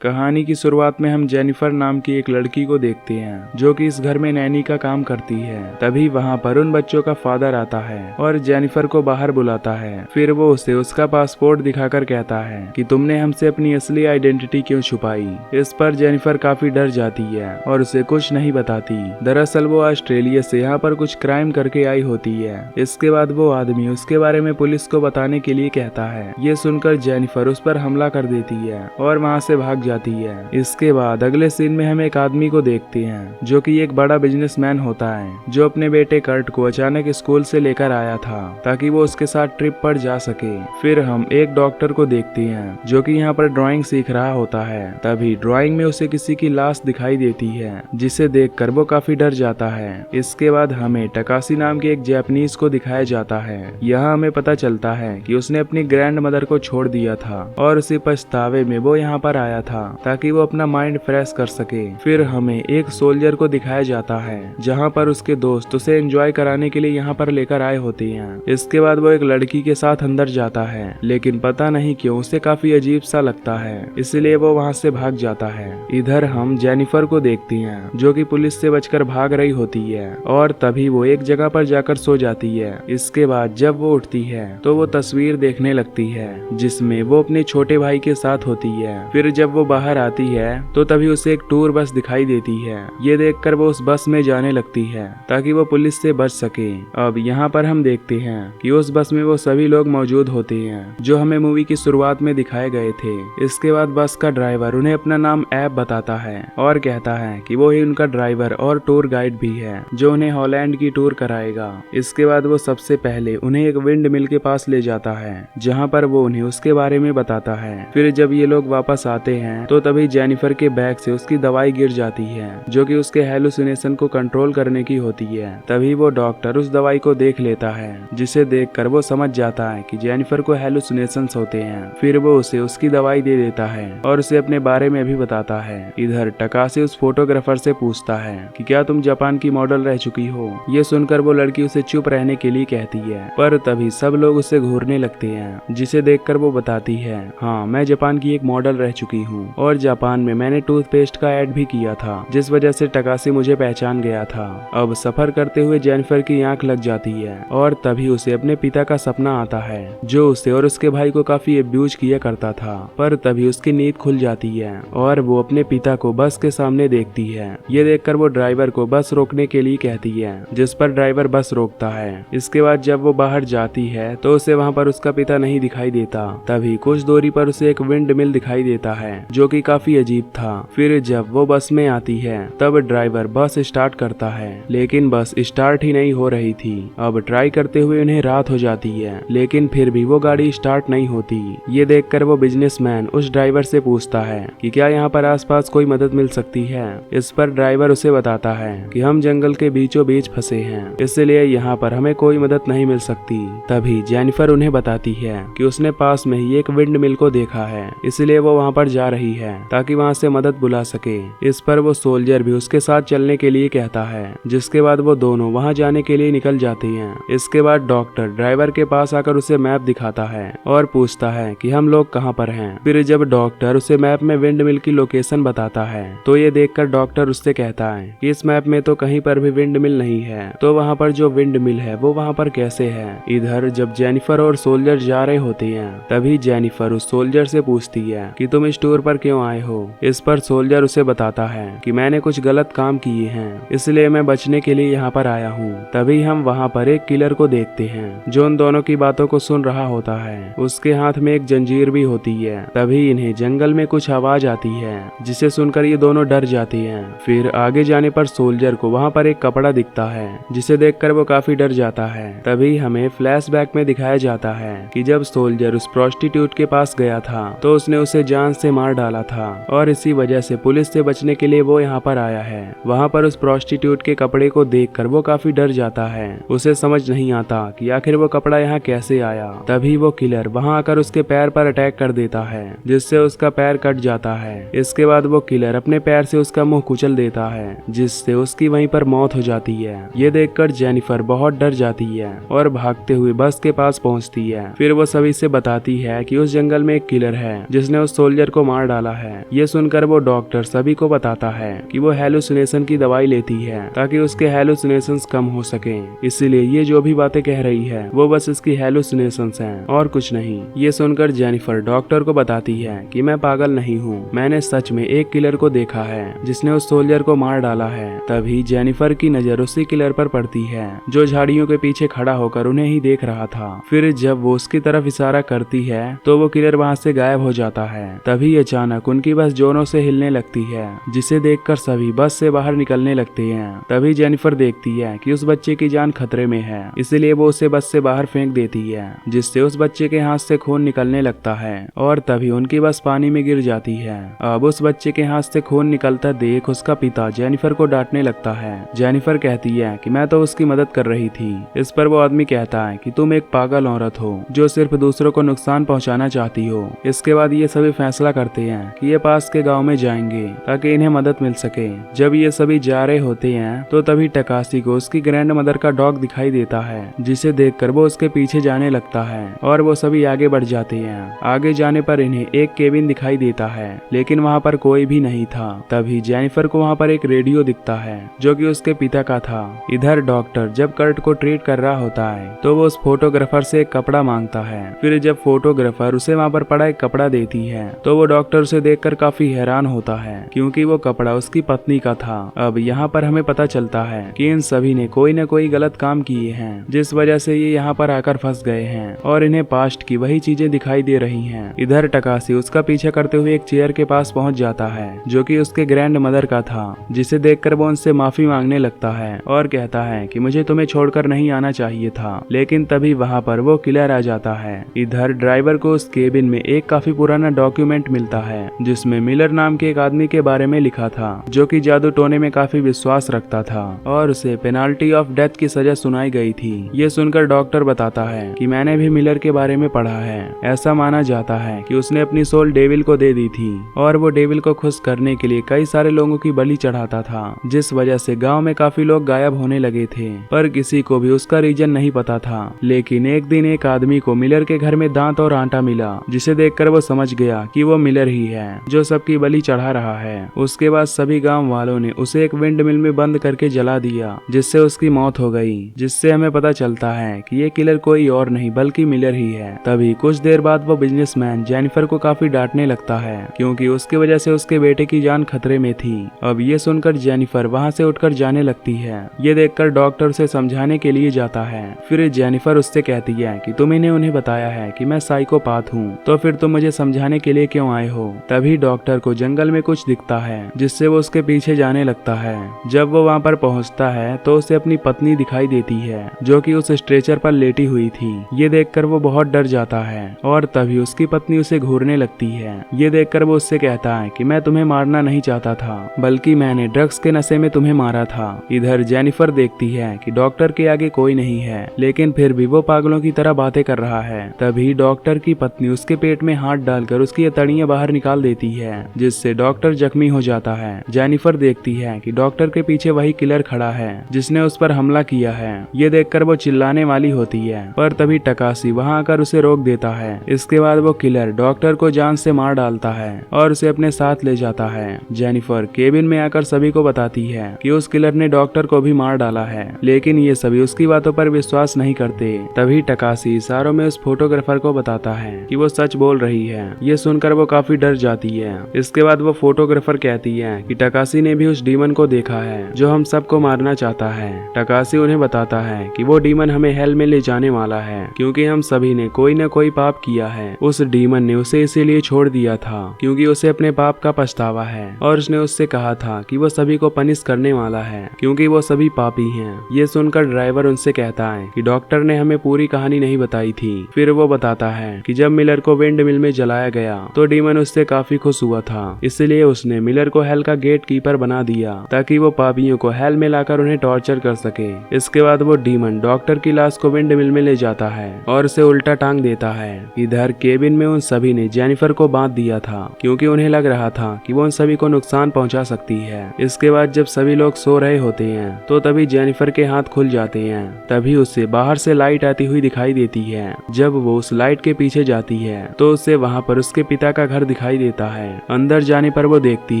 कहानी की शुरुआत में हम जेनिफर नाम की एक लड़की को देखते हैं जो कि इस घर में नैनी का काम करती है। तभी वहाँ पर उन बच्चों का फादर आता है और जेनिफर को बाहर बुलाता है। फिर वो उसे उसका पासपोर्ट दिखाकर कहता है कि तुमने हमसे अपनी असली आइडेंटिटी क्यों छुपाई। इस पर जेनिफर काफी डर जाती है और उसे कुछ नहीं बताती। दरअसल वो ऑस्ट्रेलिया से यहाँ पर कुछ क्राइम करके आई होती है। इसके बाद वो आदमी उसके बारे में पुलिस को बताने के लिए कहता है। ये सुनकर जेनिफर उस पर हमला कर देती है और वहाँ से भाग जाती है। इसके बाद अगले सीन में हम एक आदमी को देखते हैं जो कि एक बड़ा बिजनेसमैन होता है जो अपने बेटे कर्ट को अचानक स्कूल से लेकर आया था ताकि वो उसके साथ ट्रिप पर जा सके। फिर हम एक डॉक्टर को देखते हैं जो कि यहाँ पर ड्राइंग सीख रहा होता है। तभी ड्राइंग में उसे किसी की लाश दिखाई देती है जिसे देखकर वो काफी डर जाता है। इसके बाद हमें टकासी नाम के एक जापानीज को दिखाया जाता है। यहाँ हमें पता चलता है कि उसने अपनी ग्रैंड मदर को छोड़ दिया था और उसी पछतावे में वो यहाँ पर आया था ताकि वो अपना माइंड फ्रेश कर सके। फिर हमें एक सोल्जर को दिखाया जाता है जहाँ पर उसके दोस्त उसे एंजॉय कराने के लिए यहाँ पर लेकर आए होते हैं। इसके बाद वो एक लड़की के साथ अंदर जाता है लेकिन पता नहीं क्यों उसे काफी अजीब सा लगता है, इसलिए वो वहाँ से भाग जाता है। इधर हम जेनिफर को देखते हैं जो कि पुलिस से बचकर भाग रही होती है और तभी वो एक जगह पर जाकर सो जाती है। इसके बाद जब वो उठती है तो वो तस्वीर देखने लगती है जिसमें वो अपने छोटे भाई के साथ होती है। फिर जब वो बाहर आती है तो तभी उसे एक टूर बस दिखाई देती है। ये देखकर वो उस बस में जाने लगती है ताकि वो पुलिस से बच सके। अब यहाँ पर हम देखते हैं कि उस बस में वो सभी लोग मौजूद होते हैं जो हमें मूवी की शुरुआत में दिखाए गए थे। इसके बाद बस का ड्राइवर उन्हें अपना नाम ऐप बताता है और कहता है कि वो ही उनका ड्राइवर और टूर गाइड भी है जो उन्हें हॉलैंड की टूर कराएगा। इसके बाद वो सबसे पहले उन्हें एक विंड मिल के पास ले जाता है जहाँ पर वो उन्हें उसके बारे में बताता है। फिर जब ये लोग वापस आते हैं तो तभी जेनिफर के बैग से उसकी दवाई गिर जाती है जो कि उसके हेलुसिनेशन को कंट्रोल करने की होती है। तभी वो डॉक्टर उस दवाई को देख लेता है जिसे देखकर वो समझ जाता है कि जेनिफर को हेलुसिनेशंस होते हैं। फिर वो उसे उसकी दवाई दे देता है और उसे अपने बारे में भी बताता है। इधर टकासी उस फोटोग्राफर से पूछता है कि क्या तुम जापान की मॉडल रह चुकी हो। ये सुनकर वो लड़की उसे चुप रहने के लिए कहती है पर तभी सब लोग उसे घूरने लगते हैं जिसे देखकर वो बताती है हाँ मैं जापान की एक मॉडल रह चुकी हूँ और जापान में मैंने टूथपेस्ट का ऐड भी किया था जिस वजह से टकासी मुझे पहचान गया था। अब सफर करते हुए जेनिफर की आंख लग जाती है और तभी उसे अपने पिता का सपना आता है जो उसे और उसके भाई को काफी अब्यूज किया करता था। पर तभी उसकी नींद खुल जाती है और वो अपने पिता को बस के सामने देखती है। ये देखकर वो ड्राइवर को बस रोकने के लिए कहती है जिस पर ड्राइवर बस रोकता है। इसके बाद जब वो बाहर जाती है तो उसे वहाँ पर उसका पिता नहीं दिखाई देता। तभी कुछ दूरी पर उसे एक विंड मिल दिखाई देता है जो कि काफी अजीब था। फिर जब वो बस में आती है तब ड्राइवर बस स्टार्ट करता है लेकिन बस स्टार्ट ही नहीं हो रही थी। अब ट्राई करते हुए उन्हें रात हो जाती है लेकिन फिर भी वो गाड़ी स्टार्ट नहीं होती। ये देखकर वो बिजनेसमैन उस ड्राइवर से पूछता है कि क्या यहाँ पर आसपास कोई मदद मिल सकती है। इस पर ड्राइवर उसे बताता है कि हम जंगल के बीचों बीच फंसे हैं इसलिए यहाँ पर हमें कोई मदद नहीं मिल सकती। तभी जेनिफर उन्हें बताती है कि उसने पास में ही एक विंड मिल को देखा है इसलिए वो वहाँ पर जा रही है ताकि वहाँ से मदद बुला सके। इस पर वो सोल्जर भी उसके साथ चलने के लिए कहता है जिसके बाद वो दोनों वहाँ जाने के लिए निकल जाते हैं। इसके बाद डॉक्टर ड्राइवर के पास आकर उसे मैप दिखाता है और पूछता है कि हम लोग कहाँ पर हैं। फिर जब डॉक्टर उसे मैप में विंड मिल की लोकेशन बताता है तो ये देखकर डॉक्टर उससे कहता है कि इस मैप में तो कहीं पर भी विंड मिल नहीं है तो वहाँ पर जो विंड मिल है वो वहाँ पर कैसे है। इधर जब जेनिफर और सोल्जर जा रहे होते हैं तभी जेनिफर उस सोल्जर से पूछती है कि तुम इस टूर पर क्यों आए हो। इस पर सोल्जर उसे बताता है कि मैंने कुछ गलत काम किए हैं इसलिए मैं बचने के लिए यहाँ पर आया हूँ। तभी हम वहाँ पर एक किलर को देखते हैं जो उन दोनों की बातों को सुन रहा होता है। उसके हाथ में एक जंजीर भी होती है। तभी इन्हें जंगल में कुछ आवाज आती है जिसे सुनकर ये दोनों डर जाती हैं। फिर आगे जाने पर सोल्जर को वहाँ पर एक कपड़ा दिखता है जिसे देखकर वो काफी डर जाता है। तभी हमें फ्लैशबैक में दिखाया जाता है कि जब सोल्जर उस प्रोस्टिट्यूट के पास गया था तो उसने उसे जान से मार डाला था और इसी वजह से पुलिस से बचने के लिए वो यहाँ पर आया है। वहाँ पर उस प्रोस्टिट्यूट के कपड़े को देखकर वो काफी डर जाता है। उसे समझ नहीं आता कि आखिर वो कपड़ा यहाँ कैसे आया। तभी वो किलर वहाँ आकर उसके पैर पर अटैक कर देता है जिससे उसका पैर कट जाता है। इसके बाद वो किलर अपने पैर से उसका मुंह कुचल देता है जिससे उसकी वहीं पर मौत हो जाती है। ये देखकर जेनिफर बहुत डर जाती है और भागते हुए बस के पास पहुंचती है। फिर वो सभी से बताती है कि उस जंगल में एक किलर है जिसने उस सोल्जर को मार डाला है। ये सुनकर वो डॉक्टर सभी को बताता है कि वो हेलुसिनेशन की दवाई लेती है ताकि उसके हेलुसिनेशंस कम हो सके, इसीलिए ये जो भी बातें कह रही है वो बस इसकी हेलुसिनेशंस हैं और कुछ नहीं। ये सुनकर जेनिफर डॉक्टर को बताती है कि मैं पागल नहीं हूँ, मैंने सच में एक किलर को देखा है जिसने उस सोल्जर को मार डाला है। तभी जेनिफर की नजर उसी किलर पर पड़ती है जो झाड़ियों के पीछे खड़ा होकर उन्हें ही देख रहा था। फिर जब वो उसकी तरफ इशारा करती है तो वो किलर वहाँ से गायब हो जाता है। तभी अचानक उनकी बस जोरों से हिलने लगती है, जिसे देखकर सभी बस से बाहर निकलने लगते हैं। तभी जेनिफर देखती है कि उस बच्चे की जान खतरे में है, इसलिए वो उसे बस से बाहर फेंक देती है, जिससे उस बच्चे के हाथ से खून निकलने लगता है और तभी उनकी बस पानी में गिर जाती है। अब उस बच्चे के हाथ से खून निकलता देख उसका पिता जेनिफर को डांटने लगता है। जेनिफर कहती है कि मैं तो उसकी मदद कर रही थी। इस पर वो आदमी कहता है कि तुम एक पागल औरत हो जो सिर्फ दूसरों को नुकसान पहुंचाना चाहती हो। इसके बाद ये सभी फैसला करते हैं कि ये पास के गांव में जाएंगे ताकि इन्हें मदद मिल सके। जब ये सभी जा रहे होते हैं तो तभी टकासी को उसकी ग्रैंड मदर का डॉग दिखाई देता है, जिसे देखकर वो उसके पीछे जाने लगता है और वो सभी आगे बढ़ जाते हैं। आगे जाने पर इन्हें एक केबिन दिखाई देता है, लेकिन वहाँ पर कोई भी नहीं था। तभी जेनिफर को वहाँ पर एक रेडियो दिखता है जो कि उसके पिता का था। इधर डॉक्टर जब कर्ट को ट्रीट कर रहा होता है तो वो उस फोटोग्राफर से एक कपड़ा मांगता है। फिर जब फोटोग्राफर उसे वहाँ पर पड़ा एक कपड़ा देती है तो वो डॉक्टर उसे देखकर काफी हैरान होता है, क्योंकि वो कपड़ा उसकी पत्नी का था। अब यहाँ पर हमें पता चलता है कि इन सभी ने कोई न कोई गलत काम किए हैं, जिस वजह से ये यहाँ पर आकर फंस गए हैं और इन्हें पास्ट की वही चीजें दिखाई दे रही हैं। इधर टकासी उसका पीछा करते हुए एक चेयर के पास पहुंच जाता है जो कि उसके ग्रैंड मदर का था, जिसे देखकर वो उनसे माफी मांगने लगता है और कहता है कि मुझे तुम्हें छोड़कर नहीं आना चाहिए था। लेकिन तभी वहाँ पर वो किलर आ जाता है। इधर ड्राइवर को उस केबिन में एक काफी पुराना डॉक्यूमेंट मिलता है जिसमें मिलर नाम के एक आदमी के बारे में लिखा था जो कि जादू टोने में काफी विश्वास रखता था और उसे पेनाल्टी ऑफ डेथ की सजा सुनाई गई थी। ये सुनकर डॉक्टर बताता है कि मैंने भी मिलर के बारे में पढ़ा है। ऐसा माना जाता है कि उसने अपनी सोल डेविल को दे दी थी और वो डेविल को खुश करने के लिए कई सारे लोगों की बलि चढ़ाता था, जिस वजह से गांव में काफी लोग गायब होने लगे थे, पर किसी को भी उसका रीजन नहीं पता था। लेकिन एक दिन एक आदमी को मिलर के घर में दांत और आटा मिला, जिसे देखकर वो समझ गया कि वो मिलर ही है जो सबकी बलि चढ़ा रहा है। उसके बाद सभी गांव वालों ने उसे एक विंड मिल में बंद करके जला दिया, जिससे उसकी मौत हो गई, जिससे हमें पता चलता है कि ये किलर कोई और नहीं बल्कि मिलर ही है। तभी कुछ देर बाद वो बिजनेसमैन जेनिफर को काफी डांटने लगता है, क्योंकि उसकी वजह से उसके बेटे की जान खतरे में थी। अब ये सुनकर जेनिफर वहाँ से उठकर जाने लगती है। ये देखकर डॉक्टर उसे समझाने के लिए जाता है। फिर जेनिफर उससे कहती है कि तुमने उन्हें बताया है कि मैं साइकोपाथ हूँ, तो फिर तुम मुझे समझाने के लिए क्यों आए हो। तभी डॉक्टर को जंगल में कुछ दिखता है, जिससे वो उसके पीछे जाने लगता है। जब वो वहाँ पर पहुँचता है तो उसे अपनी पत्नी दिखाई देती है जो कि उस स्ट्रेचर पर लेटी हुई थी। ये देखकर वो बहुत डर जाता है और तभी उसकी पत्नी उसे घूरने लगती है। ये देखकर वो उससे कहता है कि मैं तुम्हें मारना नहीं चाहता था, बल्कि मैंने ड्रग्स के नशे में तुम्हें मारा था। इधर जेनिफर देखती है कि डॉक्टर के आगे कोई नहीं है, लेकिन फिर भी वो पागलों की तरह बातें कर रहा है। तभी डॉक्टर की पत्नी उसके पेट में हाथ डालकर उसकी अतड़ियां बाहर निकाल देती है, जिससे डॉक्टर जख्मी हो जाता है। जेनिफर देखती है कि डॉक्टर के पीछे वही किलर खड़ा है जिसने उस पर हमला किया है। ये देखकर वो चिल्लाने वाली होती है, पर तभी टकासी वहाँ आकर उसे रोक देता है। इसके बाद वो किलर डॉक्टर को जान से मार डालता है और उसे अपने साथ ले जाता है। जेनिफर केबिन में आकर सभी को बताती है कि उस किलर ने डॉक्टर को भी मार डाला है, लेकिन ये सभी उसकी बातों पर विश्वास नहीं करते। तभी टकासी इशारों में उस फोटोग्राफर को बताता है कि वो सच बोल रही है। ये सुनकर वो काफी डर जाती है। इसके बाद वो फोटोग्राफर कहती है कि टकासी ने भी उस डीमन को देखा है जो हम सबको मारना चाहता है। टकासी उन्हें बताता है कि वो डीमन हमें हेल में ले जाने वाला है, क्योंकि हम सभी ने कोई न कोई पाप किया है। उस डीमन ने उसे इसीलिए छोड़ दिया था क्योंकि उसे अपने पाप का पछतावा है, और उसने उससे कहा था कि वो सभी को पनिश करने वाला है क्योंकि वो सभी पापी हैं। ये सुनकर ड्राइवर उनसे कहता है कि डॉक्टर ने हमें पूरी कहानी नहीं बताई थी। फिर वो बताता है कि जब मिलर को विंड मिल में जलाया गया तो डीमन उससे काफी खुश हुआ था, इसलिए उसने मिलर को हेल का गेट कीपर बना दिया ताकि वो पापियों को हेल में लाकर उन्हें टॉर्चर कर सके। इसके बाद वो डीमन डॉक्टर की लाश को विंड मिल में ले जाता है और उसे उल्टा टांग देता है। इधर केबिन में उन सभी ने जेनिफर को बांध दिया था क्योंकि उन्हें लग रहा था कि वो उन सभी को नुकसान पहुंचा सकती है। इसके बाद जब सभी लोग सो रहे होते हैं तो तभी जेनिफर के हाथ खुल जाते हैं। तभी उससे बाहर से लाइट आती हुई दिखाई देती है। जब वो उस लाइट के पीछे जाती है तो उसे वहाँ पर उसके पिता का घर दिखाई देता है। अंदर जाने पर वो देखती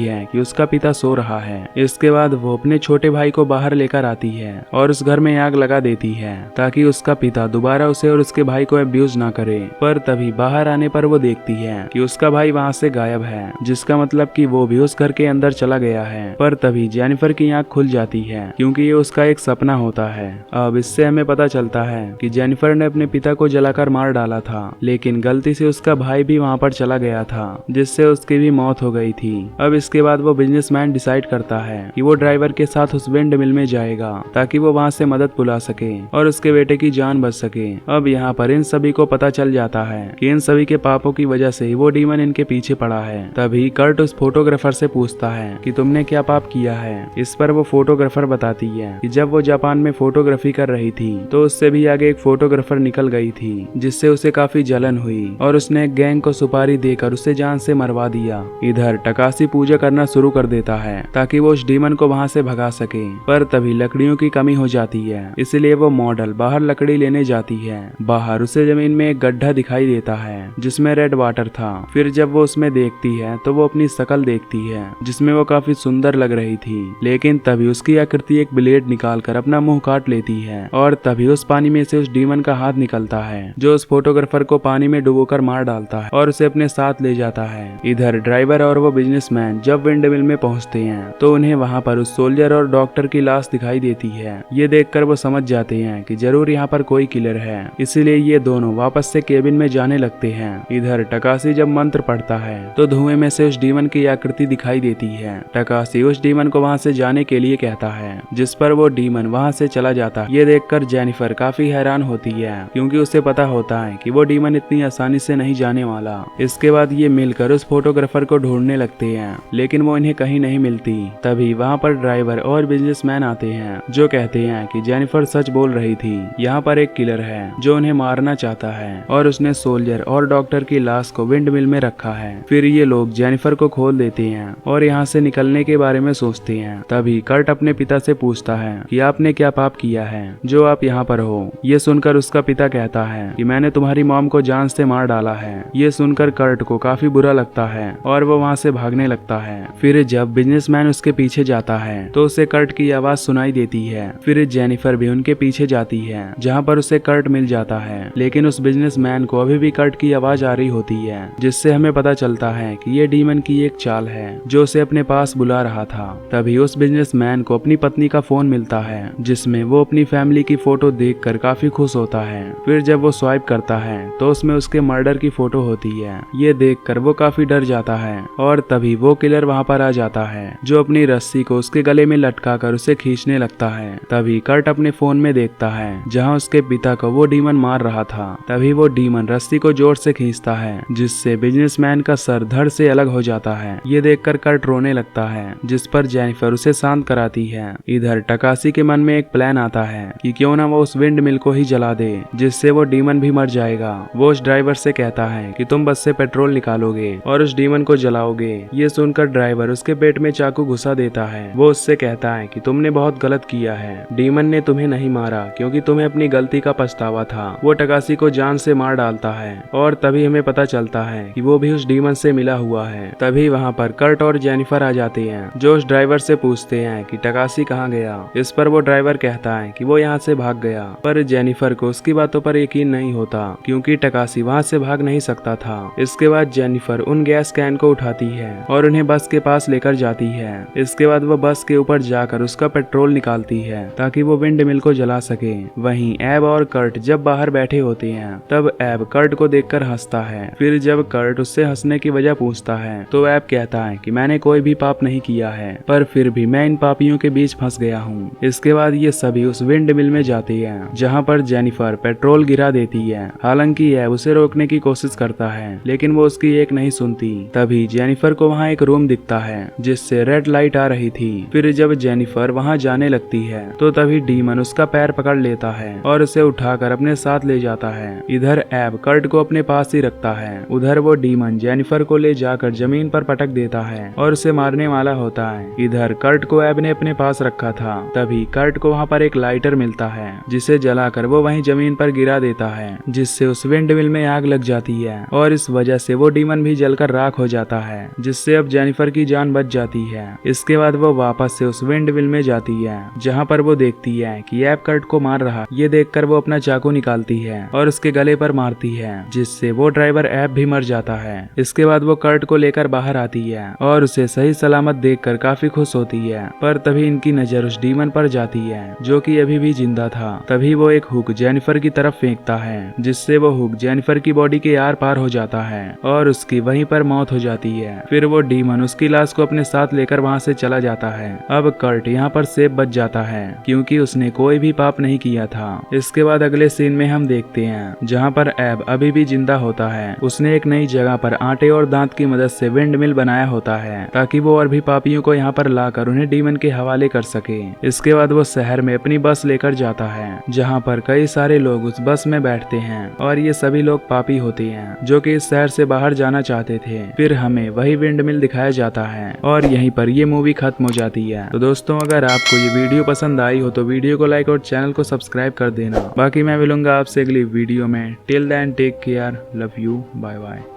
है कि उसका पिता सो रहा है। इसके बाद वो अपने छोटे भाई को बाहर लेकर आती है और उस घर में आग लगा देती है ताकि उसका पिता दोबारा उसे और उसके भाई को अब्यूज ना करे। पर तभी बाहर आने पर वो देखती है कि उसका भाई वहाँ से गायब है, जिसका मतलब कि वो भी उस घर के अंदर चला गया है। पर तभी जेनिफर की आंख खुल जाती है क्योंकि ये उसका एक सपना होता है। अब इससे हमें पता चलता है कि जेनिफर ने अपने पिता को जलाकर मार डाला था, लेकिन गलती से उसका भाई भी वहाँ पर चला गया था, जिससे उसकी भी मौत हो गई थी। अब इसके बाद वो बिजनेसमैन डिसाइड करता है कि वो ड्राइवर के साथ उस विंड मिल में जाएगा ताकि वो वहाँ से मदद बुला सके और उसके बेटे की जान बच सके। अब यहाँ पर इन सभी को पता चल जाता है कि इन सभी के पापों की वजह से वो डीमन इनके पीछे पड़ा है। तभी कर्ट उस फोटोग्राफर से पूछता है कि तुमने क्या पाप किया है। इस पर वो फोटोग्राफर बताती है कि जब वो जापान में फोटोग्राफी कर रही थी तो उससे भी आगे एक फोटोग्राफर निकल गई थी, जिससे उसे काफी जलन हुई और उसने एक गैंग को सुपारी देकर उसे जान से मरवा दिया। इधर टकासी पूजा करना शुरू कर देता है ताकि वो उस डीमन को वहाँ से भगा सके। पर तभी लकड़ियों की कमी हो जाती है, इसलिए वो मॉडल बाहर लकड़ी लेने जाती है। बाहर उसे जमीन में एक गड्ढा दिखाई देता है जिसमें रेड वाटर था। फिर जब वो उसमें देखती है तो वो अपनी शकल देखती है जिसमें वो काफी सुंदर लग रही थी, लेकिन तभी उसकी आकृति एक ब्लेड निकालकर अपना मुंह काट लेती है और तभी उस पानी में से उस डीमन का हाथ निकलता है जो उस फोटोग्राफर को पानी में डुबोकर मार डालता है और उसे अपने साथ ले जाता है। इधर ड्राइवर और वो बिजनेसमैन जब विंडमिल में पहुंचते हैं तो उन्हें वहां पर उस सोल्जर और डॉक्टर की लाश दिखाई देती है। ये देखकर वो समझ जाते हैं कि जरूर यहाँ पर कोई किलर है, इसीलिए ये दोनों वापस से केबिन में जाने लगते हैं। इधर टकासी जब मंत्र पढ़ता है तो धुएं में से उस डीमन की आकृति दिखाई देती है। टकासी उस डीमन को वहाँ से जाने के लिए कहता है, जिस पर वो डीमन वहाँ से चला जाता है। ये देखकर जेनिफर काफी हैरान होती है क्योंकि उसे पता होता है कि वो डीमन इतनी आसानी से नहीं जाने वाला। इसके बाद ये मिलकर उस फोटोग्राफर को ढूंढने लगते हैं, लेकिन वो इन्हें कहीं नहीं मिलती। तभी वहाँ पर ड्राइवर और बिजनेसमैन आते हैं जो कहते हैं कि जेनिफर सच बोल रही थी, यहाँ पर एक किलर है जो उन्हें मारना चाहता है और उसने सोल्जर और डॉक्टर की लाश को विंड मिल में रखा है। फिर ये लोग जेनिफर को खोल देते हैं और यहाँ से निकलने के बारे में सोचते हैं। तभी कर्ट अपने पिता से पूछता है कि आपने क्या पाप किया है जो आप यहाँ पर हो। ये सुनकर उसका पिता कहता है कि मैंने तुम्हारी मॉम को जान से मार डाला है। ये सुनकर कर्ट को काफी बुरा लगता है और वो वहाँ से भागने लगता है। फिर जब बिजनेसमैन उसके पीछे जाता है तो उसे कर्ट की आवाज सुनाई देती है। फिर जेनिफर भी उनके पीछे जाती है जहाँ पर उसे कर्ट मिल जाता है, लेकिन उस बिजनेसमैन को अभी भी कर्ट की आवाज आ रही होती है, जिससे हमें पता चलता है कि ये डीमन की एक चाल है जो उसे अपने पास बुला रहा था। तभी उस बिजनेसमैन को अपनी पत्नी का फोन मिलता है जिसमें वो अपनी फैमिली की फोटो देखकर काफी खुश होता है। फिर जब वो स्वाइप करता है तो उसमें उसके मर्डर की फोटो होती है। ये देखकर वो काफी डर जाता है और तभी वो किलर वहाँ पर आ जाता है जो अपनी रस्सी को उसके गले में लटका कर उसे खींचने लगता है। तभी कर्ट अपने फोन में देखता है जहाँ उसके पिता को वो डीमन मार रहा था। तभी वो डीमन रस्सी को जोर से खींचता है जिससे बिजनेसमैन का सर धड़ से अलग हो जाता है। ये देखकर कर्ट रोने लगता है, जिस पर जेनिफर उसे शांत कराती है। इधर टकासी के मन में एक प्लान आता है कि क्यों ना वो उस विंड मिल को ही जला दे, जिससे वो डीमन भी मर जाएगा। वो उस ड्राइवर से कहता है कि तुम बस से पेट्रोल निकालोगे और उस डीमन को जलाओगे। ये सुनकर ड्राइवर उसके पेट में चाकू घुसा देता है। वो उससे कहता है कि तुमने बहुत गलत किया है, डीमन ने तुम्हें नहीं मारा क्योंकि तुम्हें अपनी गलती का पछतावा था। वो टकासी को जान से मार डालता है और तभी हमें पता चलता है कि वो भी उस डीमन से मिला हुआ है। तभी वहाँ पर कर्ट और जेनिफर आ जाते हैं जो उस ड्राइवर से पूछते हैं कि टकासी कहाँ गया। इस पर वो ड्राइवर कहता है कि वो यहाँ से भाग गया, पर जेनिफर को उसकी बातों पर यकीन नहीं होता क्योंकि टकासी वहाँ से भाग नहीं सकता था। इसके बाद जेनिफर उन गैस कैन को उठाती है और उन्हें बस के पास लेकर जाती है। इसके बाद वो बस के ऊपर जाकर उसका पेट्रोल निकालती है ताकि वो विंड मिल को जला सके। वहीं एब और कर्ट जब बाहर बैठे होते हैं तब एब कर्ट को देखकर हंसता है। फिर जब कर्ट उससे हंसने की वजह पूछता है तो एब कहता है कि मैंने कोई भी पाप नहीं किया है, पर फिर भी मैं इन पापियों के बीच फंस गया हूँ। इसके बाद ये सभी उस विंड मिल में जाते हैं जहाँ पर जेनिफर पेट्रोल गिरा देती है। हालांकि एब उसे रोकने की कोशिश करता है लेकिन वो उसकी एक नहीं सुनती। तभी जेनिफर को वहाँ एक रूम दिखता है जिससे रेड लाइट आ रही थी। फिर जब जेनिफर वहाँ जाने लगती है तो तभी डीमन उसका पैर पकड़ लेता है और उसे उठाकर अपने साथ ले जाता है। इधर एब कर्ट को अपने पास ही रखता है। उधर वो डीमन जेनिफर को ले जाकर जमीन पर पटक देता है और उसे मारने वाला होता है। इधर कर्ट को एब ने अपने पास रखा था। तभी कर्ट को वहाँ पर एक लाइटर मिलता है जिसे जलाकर वो वहीं जमीन पर गिरा देता है, जिससे उस विंड मिल में आग लग जाती है और इस वजह से वो डीमन भी जलकर राख हो जाता है, जिससे अब जेनिफर की जान बच जाती है। इसके बाद वो वापस से उस विंड मिल में जाती है, जहाँ पर वो देखती है कि ऐब कर्ट को मार रहा। ये देखकर वो अपना चाकू निकालती है और उसके गले पर मारती है, जिससे वो ड्राइवर ऐब भी मर जाता है। इसके बाद वो कर्ट को लेकर बाहर आती है और उसे सही सलामत देखकर काफी खुश होती है। पर तभी इनकी नजर उस डीमन पर जाती है, जो कि अभी भी जिंदा था। तभी वो एक हुक जेनिफर की तरफ फेंकता है, जिससे वो हुक जेनिफर की बॉडी के आर पार हो जाता है और उसकी वहीं पर मौत हो जाती है। फिर वो डीमन उसकी लाश को अपने साथ लेकर वहाँ से चला जाता है। अब कर्ट यहाँ पर सेफ बच जाता है, क्योंकि उसने कोई भी पाप नहीं किया था। इसके बाद अगले सीन में हम देखते हैं जहाँ पर ऐब अभी भी जिंदा होता है। उसने एक नई जगह पर आटे और दांत की मदद से विंड मिल बनाया होता है, ताकि वो और भी पापियों को यहाँ पर लाकर उन्हें डीमन के हवाले कर सके। इसके बाद वो शहर में अपनी बस लेकर जाता है, जहाँ पर कई सारे लोग उस बस में बैठते हैं और ये सभी लोग पापी होते हैं, जो कि इस शहर से बाहर जाना चाहते थे। फिर हमें वही विंड मिल दिखाया जाता है और यहीं पर ये मूवी खत्म हो जाती है। तो दोस्तों, अगर आपको ये वीडियो पसंद आई हो तो वीडियो को लाइक और चैनल को सब्सक्राइब कर देना। बाकी मैं मिलूंगा आपसे अगली वीडियो में। Till then take care, love you, bye bye.